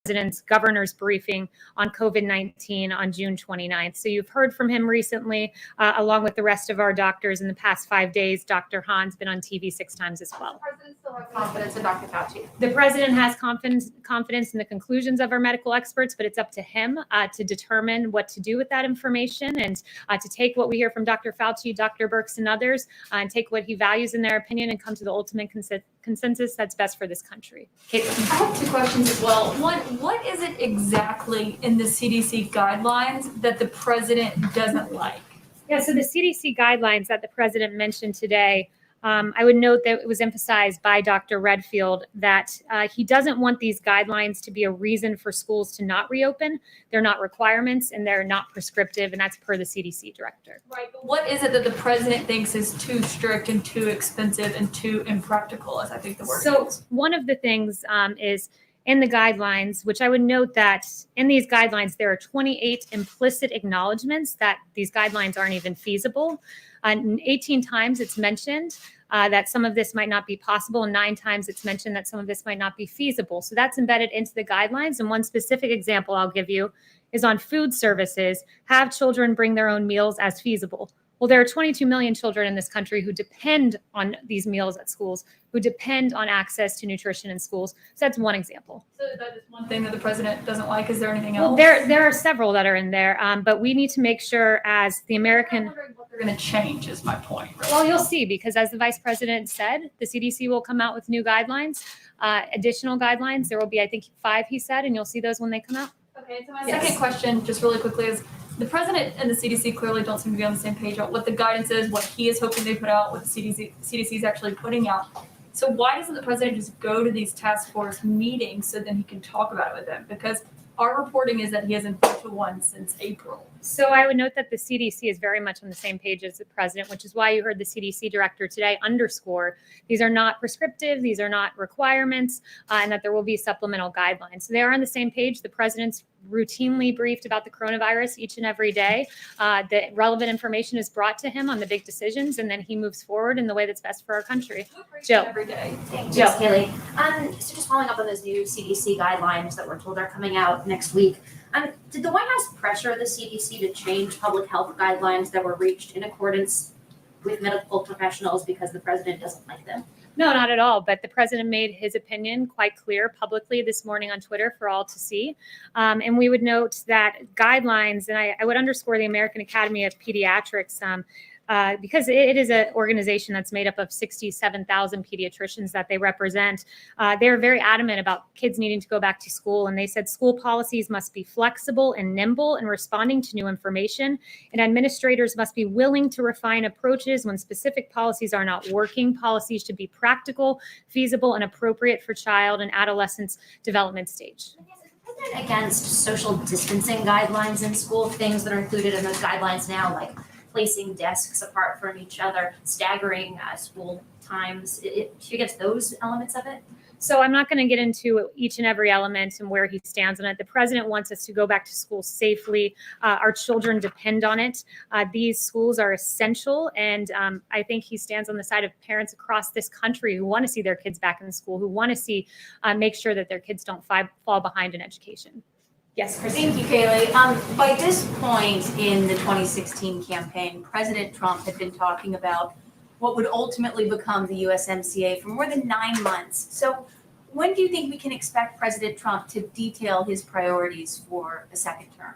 President's governor's briefing on COVID-19 on June 29th. So you've heard from him recently, along with the rest of our doctors in the past 5 days. Dr. Hahn's been on TV 6 times as well. Does the president still have confidence in Dr. Fauci? The president has confidence in the conclusions of our medical experts, but it's up to him to determine what to do with that information and to take what we hear from Dr. Fauci, Dr. Birx, and others, and take what he values in their opinion and come to the ultimate consensus that's best for this country. Kayleigh. I have 2 questions as well. One, what is it exactly in the CDC guidelines that the president doesn't like? Yeah, so the CDC guidelines that the president mentioned today, I would note that it was emphasized by Dr. Redfield that he doesn't want these guidelines to be a reason for schools to not reopen. They're not requirements and they're not prescriptive, and that's per the CDC director. Right, but what is it that the president thinks is too strict and too expensive and too impractical, as I think the word is? One of the things is in the guidelines, which I would note that in these guidelines, there are 28 implicit acknowledgments that these guidelines aren't even feasible. 18 times it's mentioned that some of this might not be possible, and 9 times it's mentioned that some of this might not be feasible. So that's embedded into the guidelines. And one specific example I'll give you is on food services, have children bring their own meals as feasible. Well, there are 22 million children in this country who depend on these meals at schools, who depend on access to nutrition in schools. So that's one example. So that is one thing that the president doesn't like. Is there anything else? Well, there are several that are in there, but we need to make sure as the American... I'm wondering what they're going to change is my point. Really. Well, you'll see, because as the vice president said, the CDC will come out with new guidelines, additional guidelines. There will be, I think, 5, he said, and you'll see those when they come out. Okay, so my second question, just really quickly, is the president and the CDC clearly don't seem to be on the same page about what the guidance is, what he is hoping they put out, what the CDC is actually putting out. So why doesn't the president just go to these task force meetings so then he can talk about it with them? Because our reporting is that he hasn't been to one since April. So I would note that the CDC is very much on the same page as the president, which is why you heard the CDC director today underscore these are not prescriptive, these are not requirements, and that there will be supplemental guidelines. So they are on the same page. The president's routinely briefed about the coronavirus each and every day. The relevant information is brought to him on the big decisions, and then he moves forward in the way that's best for our country. Jill. Every day. Thanks, Kayleigh. So just following up on those new CDC guidelines that we're told are coming out next week, did the White House pressure the CDC to change public health guidelines that were reached in accordance with medical professionals because the president doesn't like them? No, not at all. But the president made his opinion quite clear publicly this morning on Twitter for all to see. And we would note that guidelines, and I would underscore the American Academy of Pediatrics, because it is an organization that's made up of 67,000 pediatricians that they represent. They're very adamant about kids needing to go back to school. And they said school policies must be flexible and nimble in responding to new information. And administrators must be willing to refine approaches when specific policies are not working. Policies should be practical, feasible, and appropriate for child and adolescent development stage. Against social distancing guidelines in school, things that are included in those guidelines now, like placing desks apart from each other, staggering school times, against those elements of it? So I'm not going to get into each and every element and where he stands on it. The president wants us to go back to school safely. Our children depend on it. These schools are essential. And I think he stands on the side of parents across this country who want to see their kids back in school, who want to see, make sure that their kids don't fall behind in education. Yes, Christine. Thank you, Kayleigh. By this point in the 2016 campaign, President Trump had been talking about what would ultimately become the USMCA for more than 9 months. So when do you think we can expect President Trump to detail his priorities for a second term?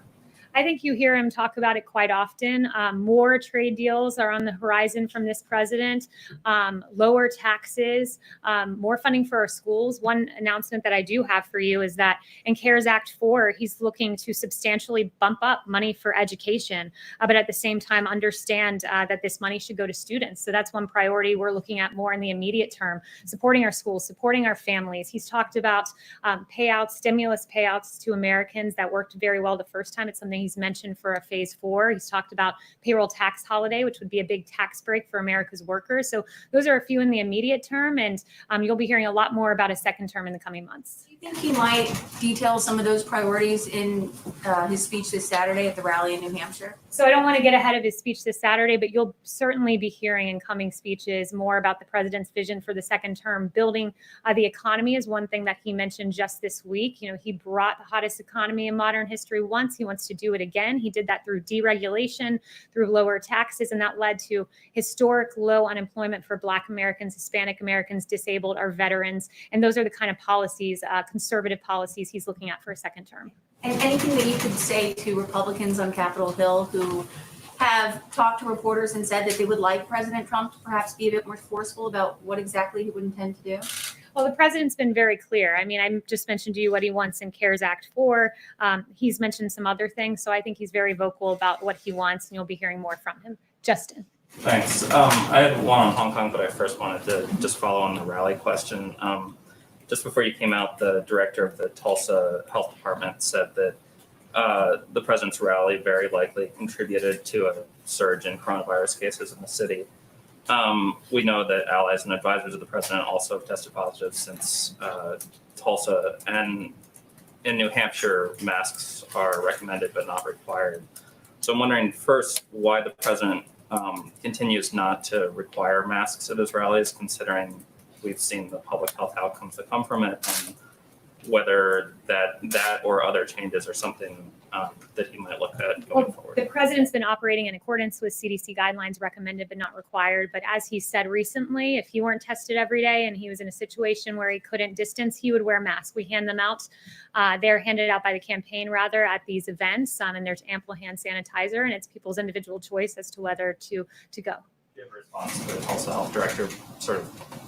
I think you hear him talk about it quite often. More trade deals are on the horizon from this president, lower taxes, more funding for our schools. One announcement that I do have for you is that in CARES Act 4, he's looking to substantially bump up money for education, but at the same time understand that this money should go to students. So that's one priority we're looking at more in the immediate term, supporting our schools, supporting our families. He's talked about payouts, stimulus payouts to Americans that worked very well the first time. It's something he's mentioned for a phase 4. He's talked about payroll tax holiday, which would be a big tax break for America's workers. So those are a few in the immediate term, and you'll be hearing a lot more about a second term in the coming months. Do you think he might detail some of those priorities in his speech this Saturday at the rally in New Hampshire? So I don't want to get ahead of his speech this Saturday, but you'll certainly be hearing in coming speeches more about the president's vision for the second term. Building the economy is one thing that he mentioned just this week. You know, he brought the hottest economy in modern history once. He wants to do it again. He did that through deregulation, through lower taxes, and that led to historic low unemployment for Black Americans, Hispanic Americans, disabled, or veterans. And those are the kind of policies, conservative policies he's looking at for a second term. And anything that you could say to Republicans on Capitol Hill who have talked to reporters and said that they would like President Trump to perhaps be a bit more forceful about what exactly he would intend to do? Well, the president's been very clear. I mean, I just mentioned to you what he wants in CARES Act 4. He's mentioned some other things. So I think he's very vocal about what he wants, and you'll be hearing more from him. Justin. Thanks. I had one on Hong Kong, but I first wanted to just follow on the rally question. Just before you came out, the director of the Tulsa Health Department said that the president's rally very likely contributed to a surge in coronavirus cases in the city. We know that allies and advisors of the president also have tested positive since Tulsa, and in New Hampshire, masks are recommended but not required. So I'm wondering first why the president continues not to require masks at his rallies, considering we've seen the public health outcomes that come from it, and whether that or other changes are something that he might look at going forward. The president's been operating in accordance with CDC guidelines, recommended but not required. But as he said recently, if he weren't tested every day and he was in a situation where he couldn't distance, he would wear masks. We hand them out. They're handed out by the campaign, rather, at these events, and there's ample hand sanitizer, and it's people's individual choice as to whether to go. Do you have a response to the Tulsa health director sort of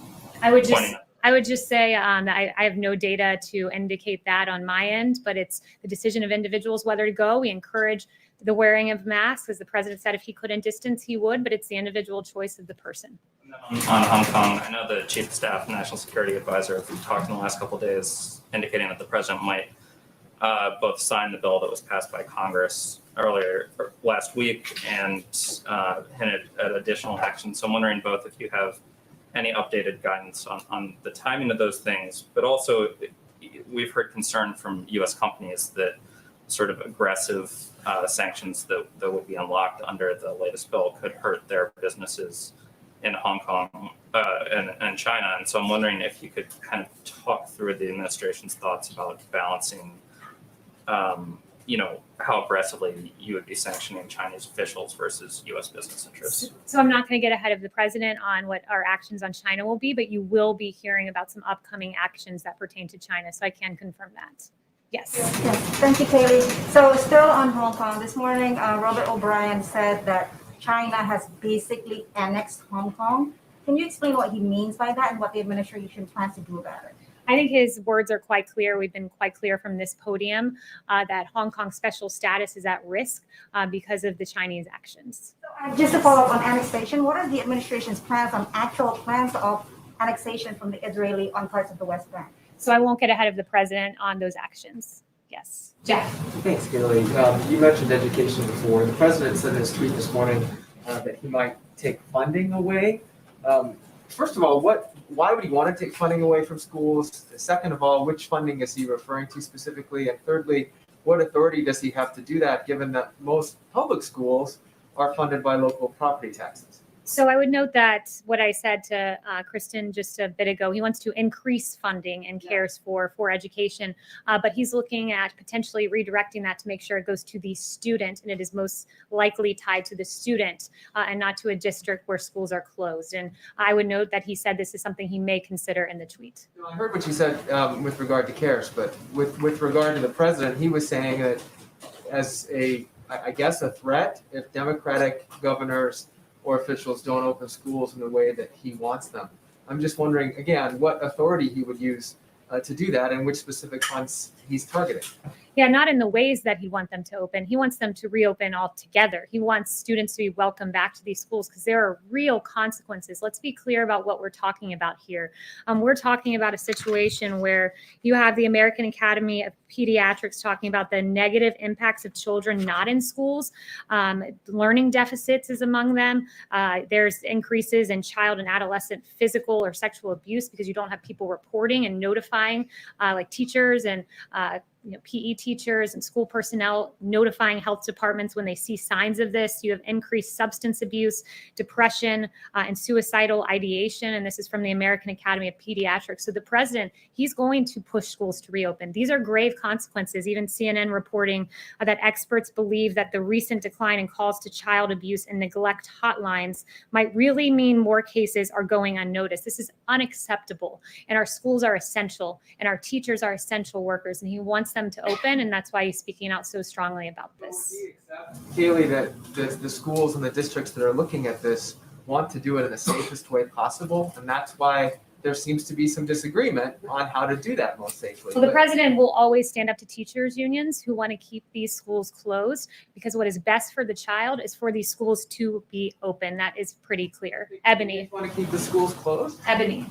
I would pointing just I would just say that I have no data to indicate that on my end, but it's the decision of individuals whether to go. We encourage the wearing of masks. As the president said, if he couldn't distance, he would, but it's the individual choice of the person. On Hong Kong, I know the chief of staff, national security advisor, have talked in the last couple of days, indicating that the president might both sign the bill that was passed by Congress earlier last week and hinted at additional action. So I'm wondering both if you have any updated guidance on the timing of those things, but also we've heard concern from U.S. companies that sort of aggressive sanctions that would be unlocked under the latest bill could hurt their businesses in Hong Kong and China. And so I'm wondering if you could kind of talk through the administration's thoughts about balancing, how aggressively you would be sanctioning Chinese officials versus U.S. business interests. So I'm not going to get ahead of the president on what our actions on China will be, but you will be hearing about some upcoming actions that pertain to China. So I can confirm that. Yes. Yes, thank you, Kayleigh. So still on Hong Kong, this morning, Robert O'Brien said that China has basically annexed Hong Kong. Can you explain what he means by that and what the administration plans to do about it? I think his words are quite clear. We've been quite clear from this podium that Hong Kong's special status is at risk because of the Chinese actions. So, just to follow up on annexation, what are the administration's plans on actual plans of annexation from the Israeli on parts of the West Bank? So I won't get ahead of the president on those actions. Yes. Jeff. Thanks, Kayleigh. You mentioned education before. The president said in his tweet this morning that he might take funding away. First of all, why would he want to take funding away from schools? Second of all, which funding is he referring to specifically? And thirdly, what authority does he have to do that, given that most public schools are funded by local property taxes? So I would note that what I said to Kristen just a bit ago, he wants to increase funding and CARES for education, but he's looking at potentially redirecting that to make sure it goes to the student, and it is most likely tied to the student and not to a district where schools are closed. And I would note that he said this is something he may consider in the tweet. I heard what you said with regard to CARES, but with regard to the president, he was saying that as a threat if Democratic governors or officials don't open schools in the way that he wants them. I'm just wondering, again, what authority he would use to do that and which specific funds he's targeting. Yeah, not in the ways that he wants them to open. He wants them to reopen altogether. He wants students to be welcomed back to these schools because there are real consequences. Let's be clear about what we're talking about here. We're talking about a situation where you have the American Academy of Pediatrics talking about the negative impacts of children not in schools. Learning deficits is among them. There's increases in child and adolescent physical or sexual abuse because you don't have people reporting and notifying, like teachers and PE teachers and school personnel notifying health departments when they see signs of this. You have increased substance abuse, depression, and suicidal ideation. And this is from the American Academy of Pediatrics. So the president, he's going to push schools to reopen. These are grave consequences. Even CNN reporting that experts believe that the recent decline in calls to child abuse and neglect hotlines might really mean more cases are going unnoticed. This is unacceptable. And our schools are essential, and our teachers are essential workers, and he wants them to open, and that's why he's speaking out so strongly about this. Kayleigh, that the schools and the districts that are looking at this want to do it in the safest way possible, and that's why there seems to be some disagreement on how to do that most safely. Well, the president will always stand up to teachers unions who want to keep these schools closed, because what is best for the child is for these schools to be open. That is pretty clear. Ebony. Want to keep the schools closed? Ebony.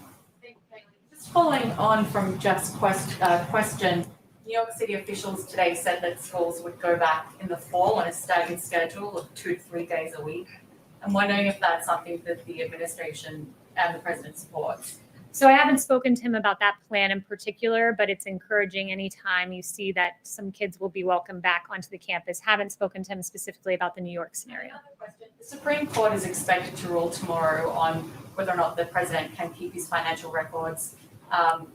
Just following on from Jeff's question, New York City officials today said that schools would go back in the fall on a staggered schedule of 2 to 3 days a week. I'm wondering if that's something that the administration and the president supports. So I haven't spoken to him about that plan in particular, but it's encouraging anytime you see that some kids will be welcomed back onto the campus. Haven't spoken to him specifically about the New York scenario. Another question. The Supreme Court is expected to rule tomorrow on whether or not the president can keep his financial records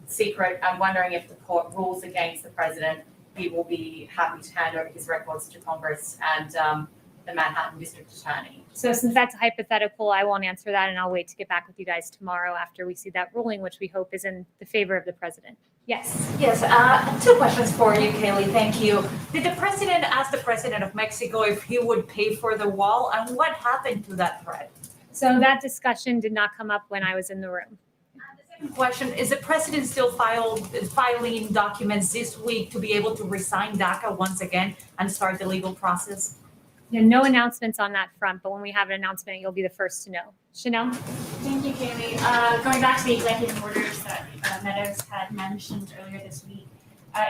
secret. I'm wondering if the court rules against the president, he will be happy to hand over his records to Congress and the Manhattan District Attorney. So since that's hypothetical, I won't answer that, and I'll wait to get back with you guys tomorrow after we see that ruling, which we hope is in the favor of the president. Yes. Yes, 2 questions for you, Kayleigh. Thank you. Did the president ask the president of Mexico if he would pay for the wall, and what happened to that threat? So that discussion did not come up when I was in the room. The second question, is the president still filing documents this week to be able to resign DACA once again and start the legal process? Yeah, no announcements on that front, but when we have an announcement, you'll be the first to know. Chanel? Thank you, Kayleigh. Going back to the executive orders that Meadows had mentioned earlier this week,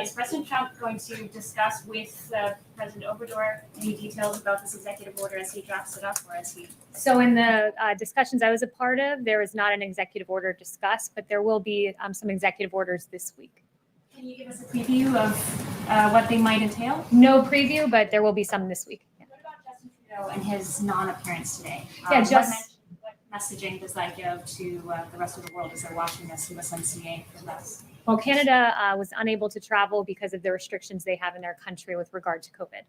is President Trump going to discuss with President Obrador any details about this executive order as he drafts it up, or as he? So in the discussions I was a part of, there was not an executive order discussed, but there will be some executive orders this week. Can you give us a preview of what they might entail? No preview, but there will be some this week. Yeah. What about Justin Trudeau and his non-appearance today? Yeah, What messaging does that give to the rest of the world as they're watching this USMCA from us? Well, Canada was unable to travel because of the restrictions they have in their country with regard to COVID.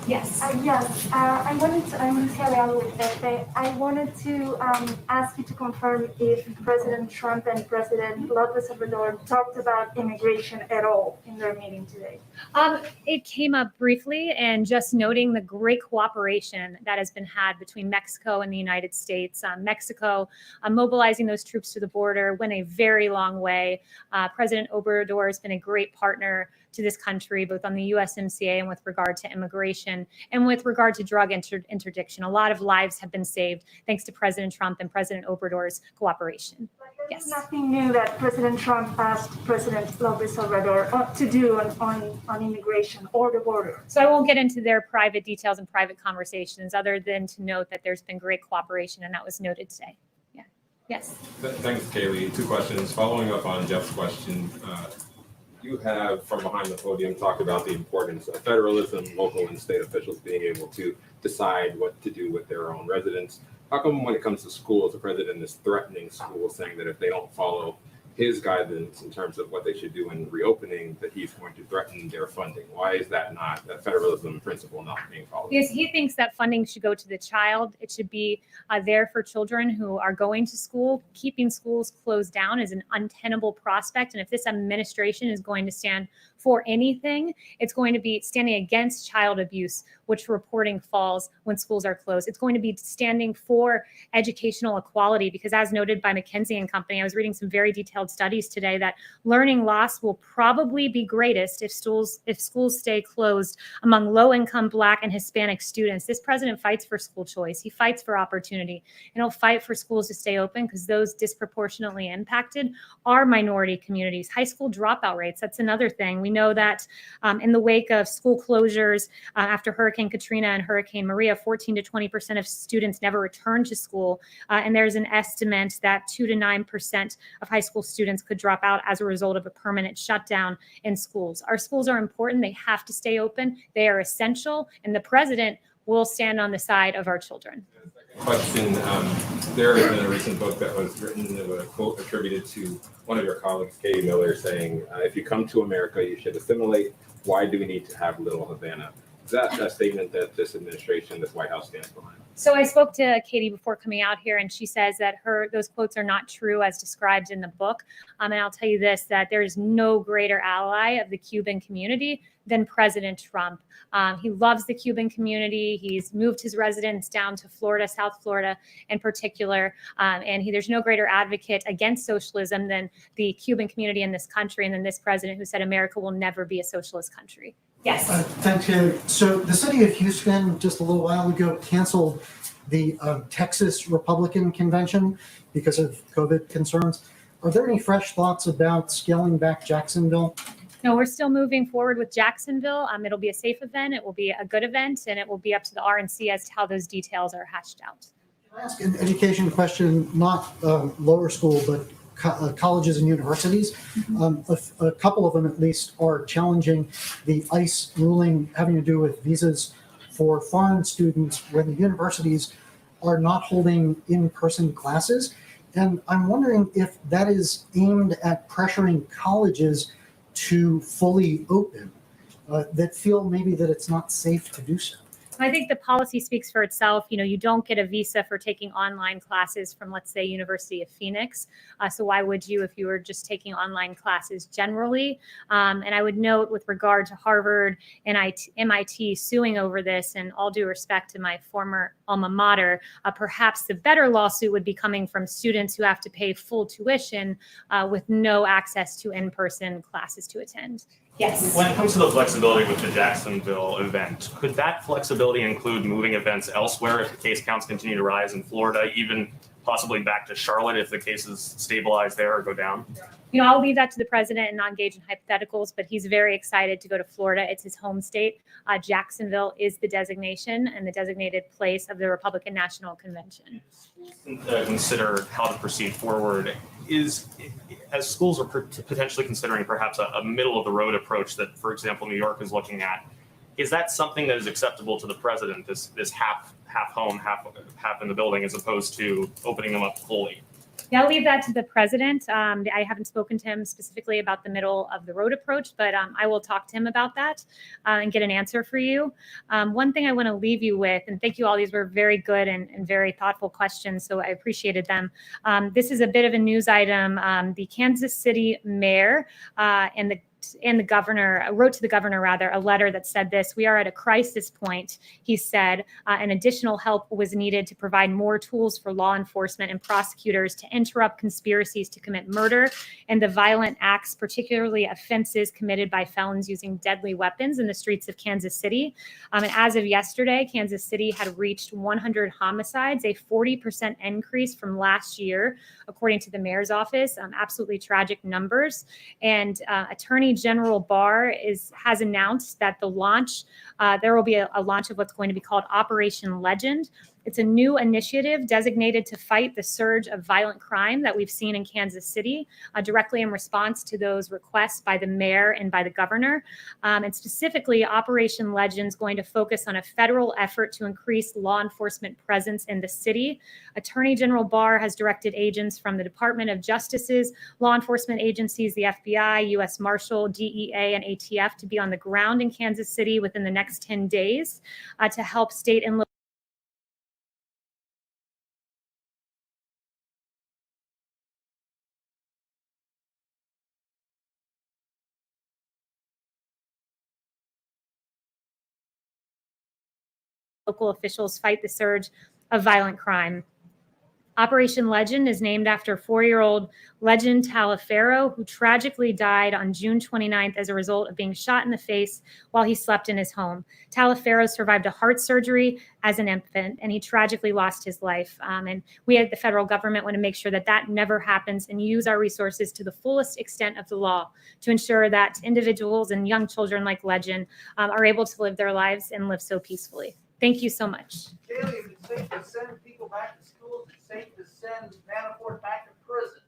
Yes. I wanted to carry on with that. I wanted to ask you to confirm if President Trump and President López Obrador talked about immigration at all in their meeting today. It came up briefly, and just noting the great cooperation that has been had between Mexico and the United States. Mexico mobilizing those troops to the border went a very long way. President Obrador has been a great partner to this country, both on the USMCA and with regard to immigration and with regard to drug interdiction. A lot of lives have been saved thanks to President Trump and President Obrador's cooperation. There's Yes. nothing new that President Trump asked President López Obrador to do on immigration or the border. So I won't get into their private details and private conversations, other than to note that there's been great cooperation, and that was noted today. Yeah. Yes. Thanks, Kayleigh. 2 questions. Following up on Jeff's question, you have, from behind the podium, talked about the importance of federalism, local and state officials being able to decide what to do with their own residents. How come when it comes to schools, the president is threatening schools, saying that if they don't follow his guidance in terms of what they should do in reopening, that he's going to threaten their funding? Why is that not, that federalism principle not being followed? Because he thinks that funding should go to the child. It should be there for children who are going to school. Keeping schools closed down is an untenable prospect. And if this administration is going to stand for anything, it's going to be standing against child abuse, which reporting falls when schools are closed. It's going to be standing for educational equality, because as noted by McKinsey and Company, I was reading some very detailed studies today that learning loss will probably be greatest if schools stay closed among low-income Black and Hispanic students. This president fights for school choice. He fights for opportunity, and he'll fight for schools to stay open, because those disproportionately impacted are minority communities. High school dropout rates, that's another thing. We know that in the wake of school closures after Hurricane Katrina and Hurricane Maria, 14 to 20% of students never returned to school. And there's an estimate that 2 to 9% of high school students could drop out as a result of a permanent shutdown in schools. Our schools are important. They have to stay open. They are essential. And the president will stand on the side of our children. Question, there has been a recent book that was written, a quote attributed to one of your colleagues, Katie Miller, saying, if you come to America, you should assimilate. Why do we need to have Little Havana? Is that a statement that this administration, this White House stands behind? So I spoke to Katie before coming out here, and she says that those quotes are not true as described in the book. And I'll tell you this, that there is no greater ally of the Cuban community than President Trump. He loves the Cuban community. He's moved his residence down to Florida, South Florida in particular. And there's no greater advocate against socialism than the Cuban community in this country, and than this president who said America will never be a socialist country. Yes. Thanks, Kayleigh. So the city of Houston just a little while ago canceled the Texas Republican convention because of COVID concerns. Are there any fresh thoughts about scaling back Jacksonville? No, we're still moving forward with Jacksonville. It'll be a safe event. It will be a good event, and it will be up to the RNC as to how those details are hashed out. Can I ask an education question, not lower school, but colleges and universities? A couple of them at least are challenging the ICE ruling having to do with visas for foreign students when the universities are not holding in-person classes. And I'm wondering if that is aimed at pressuring colleges to fully open, that feel maybe that it's not safe to do so. I think the policy speaks for itself. You don't get a visa for taking online classes from, let's say, University of Phoenix. So why would you if you were just taking online classes generally? And I would note, with regard to Harvard and MIT suing over this, and all due respect to my former alma mater, perhaps the better lawsuit would be coming from students who have to pay full tuition with no access to in-person classes to attend. Yes. When it comes to the flexibility with the Jacksonville event, could that flexibility include moving events elsewhere if the case counts continue to rise in Florida, even possibly back to Charlotte if the cases stabilize there or go down? I'll leave that to the president and not engage in hypotheticals, but he's very excited to go to Florida. It's his home state. Jacksonville is the designation and the designated place of the Republican National Convention. Consider how to proceed forward. As schools are potentially considering perhaps a middle-of-the-road approach that, for example, New York is looking at, is that something that is acceptable to the president, this half home, half in the building, as opposed to opening them up fully? Yeah, I'll leave that to the president. I haven't spoken to him specifically about the middle of the road approach, but I will talk to him about that and get an answer for you. One thing I want to leave you with, and thank you all, these were very good and very thoughtful questions, so I appreciated them. This is a bit of a news item. The Kansas City mayor and the governor wrote to the governor, a letter that said this: "We are at a crisis point," he said, and additional help was needed to provide more tools for law enforcement and prosecutors to interrupt conspiracies to commit murder and the violent acts, particularly offenses committed by felons using deadly weapons in the streets of Kansas City. And as of yesterday, Kansas City had reached 100 homicides, a 40% increase from last year, according to the mayor's office. Absolutely tragic numbers. And Attorney General Barr has announced that there will be a launch of what's going to be called Operation Legend. It's a new initiative designated to fight the surge of violent crime that we've seen in Kansas City, directly in response to those requests by the mayor and by the governor. And specifically, Operation Legend is going to focus on a federal effort to increase law enforcement presence in the city. Attorney General Barr has directed agents from the Department of Justice's law enforcement agencies, the FBI, U.S. Marshal, DEA, and ATF, to be on the ground in Kansas City within the next 10 days to help state and local local officials fight the surge of violent crime. Operation Legend is named after 4-year-old Legend Taliaferro, who tragically died on June 29th as a result of being shot in the face while he slept in his home. Taliaferro survived a heart surgery as an infant, and he tragically lost his life. And we at the federal government want to make sure that that never happens and use our resources to the fullest extent of the law to ensure that individuals and young children like Legend are able to live their lives and live so peacefully. Thank you so much. Kayleigh, if it's safe to send people back to schools, it's safe to send Manafort back to prison.